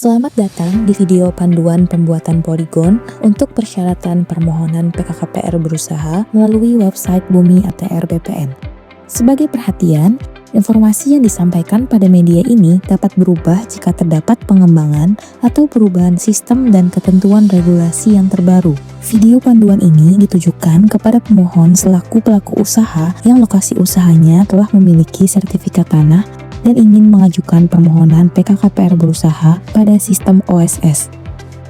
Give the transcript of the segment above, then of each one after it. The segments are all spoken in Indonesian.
Selamat datang di video panduan pembuatan poligon untuk persyaratan permohonan PKKPR berusaha melalui website Bumi ATR BPN. Sebagai perhatian, informasi yang disampaikan pada media ini dapat berubah jika terdapat pengembangan atau perubahan sistem dan ketentuan regulasi yang terbaru. Video panduan ini ditujukan kepada pemohon selaku pelaku usaha yang lokasi usahanya telah memiliki sertifikat tanah dan ingin mengajukan permohonan PKKPR berusaha pada sistem OSS.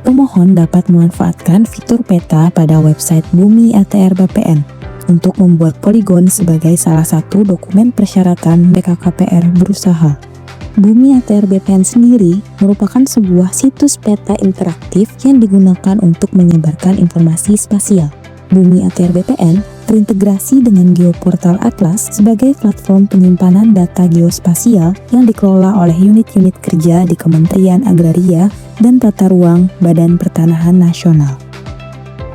Pemohon dapat memanfaatkan fitur peta pada website Bumi ATR BPN untuk membuat poligon sebagai salah satu dokumen persyaratan PKKPR berusaha. Bumi ATR BPN sendiri merupakan sebuah situs peta interaktif yang digunakan untuk menyebarkan informasi spasial. Bumi ATR BPN terintegrasi dengan Geoportal Atlas sebagai platform penyimpanan data geospasial yang dikelola oleh unit-unit kerja di Kementerian Agraria dan Tata Ruang Badan Pertanahan Nasional.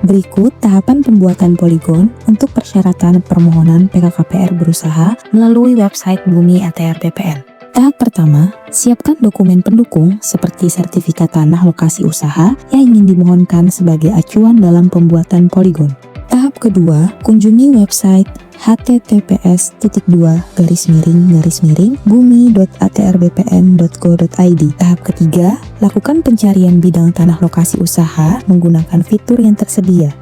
Berikut tahapan pembuatan poligon untuk persyaratan permohonan PKKPR berusaha melalui website Bumi ATR BPN. Tahap pertama, siapkan dokumen pendukung seperti sertifikat tanah lokasi usaha yang ingin dimohonkan sebagai acuan dalam pembuatan poligon. Tahap kedua, kunjungi website https://bumi.atrbpn.go.id. Tahap ketiga, lakukan pencarian bidang tanah lokasi usaha menggunakan fitur yang tersedia.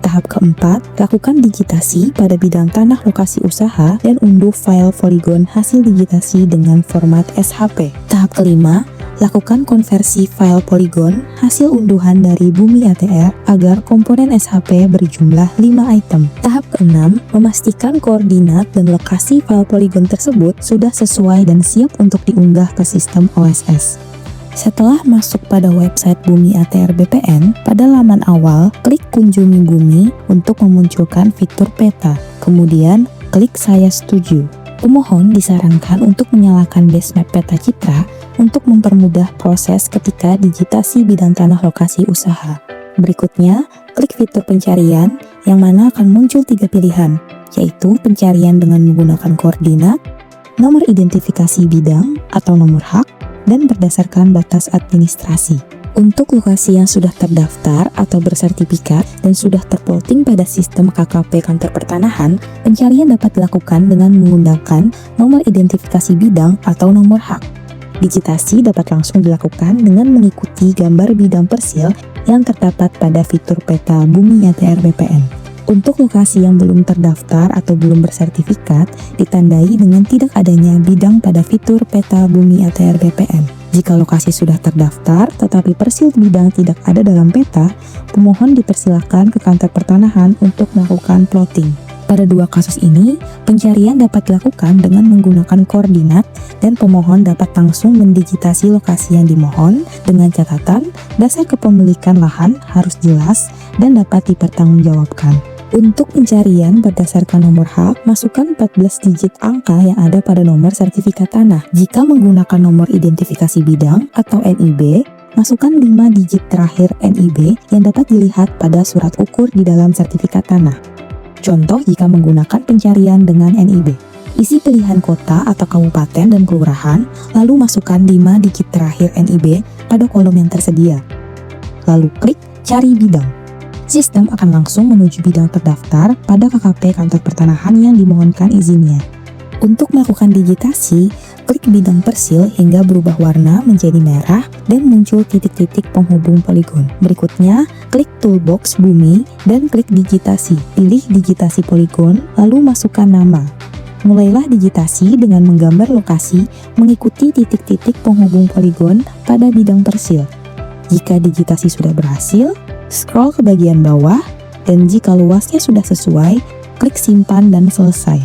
Tahap keempat, lakukan digitasi pada bidang tanah lokasi usaha dan unduh file poligon hasil digitasi dengan format SHP. Tahap kelima, lakukan konversi file poligon hasil unduhan dari Bumi ATR agar komponen SHP berjumlah 5 item. Tahap keenam, memastikan koordinat dan lokasi file poligon tersebut sudah sesuai dan siap untuk diunggah ke sistem OSS. Setelah masuk pada website Bumi ATR BPN, pada laman awal, klik Kunjungi Bumi untuk memunculkan fitur peta. Kemudian, klik Saya setuju. Pemohon disarankan untuk menyalakan base map peta citra untuk mempermudah proses ketika digitasi bidang tanah lokasi usaha. Berikutnya, klik fitur pencarian yang mana akan muncul 3 pilihan, yaitu pencarian dengan menggunakan koordinat, nomor identifikasi bidang atau nomor hak, dan berdasarkan batas administrasi. Untuk lokasi yang sudah terdaftar atau bersertifikat dan sudah terplotting pada sistem KKP Kantor Pertanahan, pencarian dapat dilakukan dengan menggunakan nomor identifikasi bidang atau nomor hak. Digitasi dapat langsung dilakukan dengan mengikuti gambar bidang persil yang terdapat pada fitur peta Bumi ATR BPN. Untuk lokasi yang belum terdaftar atau belum bersertifikat, ditandai dengan tidak adanya bidang pada fitur peta Bumi ATR BPN. Jika lokasi sudah terdaftar tetapi persil bidang tidak ada dalam peta, pemohon dipersilakan ke Kantor Pertanahan untuk melakukan plotting. Pada dua kasus ini, pencarian dapat dilakukan dengan menggunakan koordinat dan pemohon dapat langsung mendigitasi lokasi yang dimohon dengan catatan dasar kepemilikan lahan harus jelas dan dapat dipertanggungjawabkan. Untuk pencarian berdasarkan nomor hak, masukkan 14 digit angka yang ada pada nomor sertifikat tanah. Jika menggunakan nomor identifikasi bidang atau NIB, masukkan 5 digit terakhir NIB yang dapat dilihat pada surat ukur di dalam sertifikat tanah. Contoh jika menggunakan pencarian dengan NIB. Isi pilihan kota atau kabupaten dan kelurahan, lalu masukkan 5 digit terakhir NIB pada kolom yang tersedia. Lalu klik Cari Bidang. Sistem akan langsung menuju bidang terdaftar pada KKP Kantor Pertanahan yang dimohonkan izinnya. Untuk melakukan digitasi, klik bidang persil hingga berubah warna menjadi merah dan muncul titik-titik penghubung poligon. Berikutnya, klik toolbox Bumi dan klik digitasi. Pilih digitasi poligon, lalu masukkan nama. Mulailah digitasi dengan menggambar lokasi mengikuti titik-titik penghubung poligon pada bidang persil. Jika digitasi sudah berhasil, scroll ke bagian bawah, dan jika luasnya sudah sesuai, klik simpan dan selesai.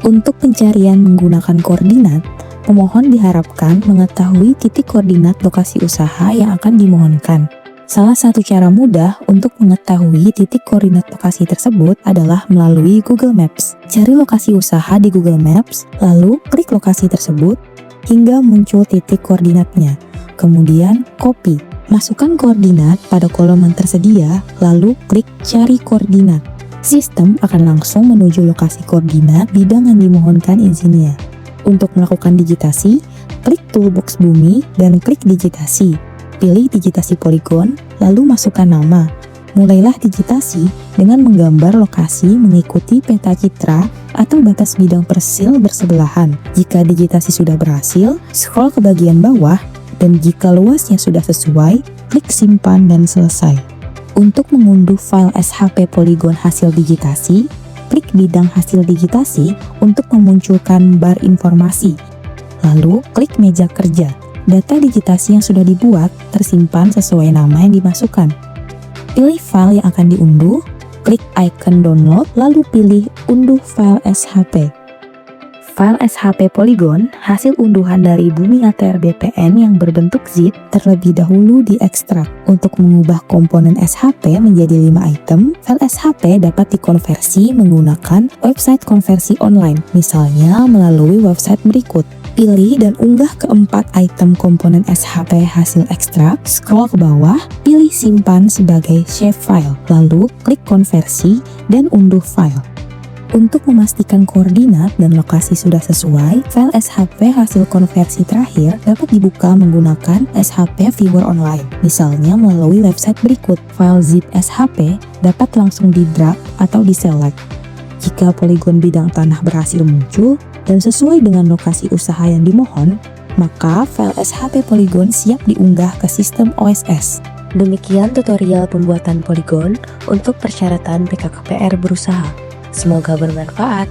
Untuk pencarian menggunakan koordinat, pemohon diharapkan mengetahui titik koordinat lokasi usaha yang akan dimohonkan. Salah satu cara mudah untuk mengetahui titik koordinat lokasi tersebut adalah melalui Google Maps. Cari lokasi usaha di Google Maps, lalu klik lokasi tersebut hingga muncul titik koordinatnya. Kemudian, copy. Masukkan koordinat pada kolom yang tersedia, lalu klik Cari Koordinat. Sistem akan langsung menuju lokasi koordinat bidang yang dimohonkan izinnya. Untuk melakukan digitasi, klik toolbox Bumi dan klik digitasi. Pilih digitasi poligon, lalu masukkan nama. Mulailah digitasi dengan menggambar lokasi mengikuti peta citra atau batas bidang persil bersebelahan. Jika digitasi sudah berhasil, scroll ke bagian bawah, dan jika luasnya sudah sesuai, klik simpan dan selesai. Untuk mengunduh file SHP poligon hasil digitasi, klik bidang hasil digitasi untuk memunculkan bar informasi. Lalu, klik meja kerja. Data digitasi yang sudah dibuat tersimpan sesuai nama yang dimasukkan. Pilih file yang akan diunduh, klik icon download, lalu pilih unduh file SHP. File SHP Polygon, hasil unduhan dari Bumi ATR BPN yang berbentuk zip, terlebih dahulu diekstrak. Untuk mengubah komponen SHP menjadi 5 item, file SHP dapat dikonversi menggunakan website konversi online, misalnya melalui website berikut. Pilih dan unggah keempat item komponen SHP hasil ekstrak, scroll ke bawah, pilih simpan sebagai save file, lalu klik konversi dan unduh file. Untuk memastikan koordinat dan lokasi sudah sesuai, file SHP hasil konversi terakhir dapat dibuka menggunakan SHP Viewer Online, misalnya melalui website berikut. File zip SHP dapat langsung di-drag atau di-select. Jika poligon bidang tanah berhasil muncul dan sesuai dengan lokasi usaha yang dimohon, maka file SHP Polygon siap diunggah ke sistem OSS. Demikian tutorial pembuatan poligon untuk persyaratan PKKPR berusaha. Semoga bermanfaat.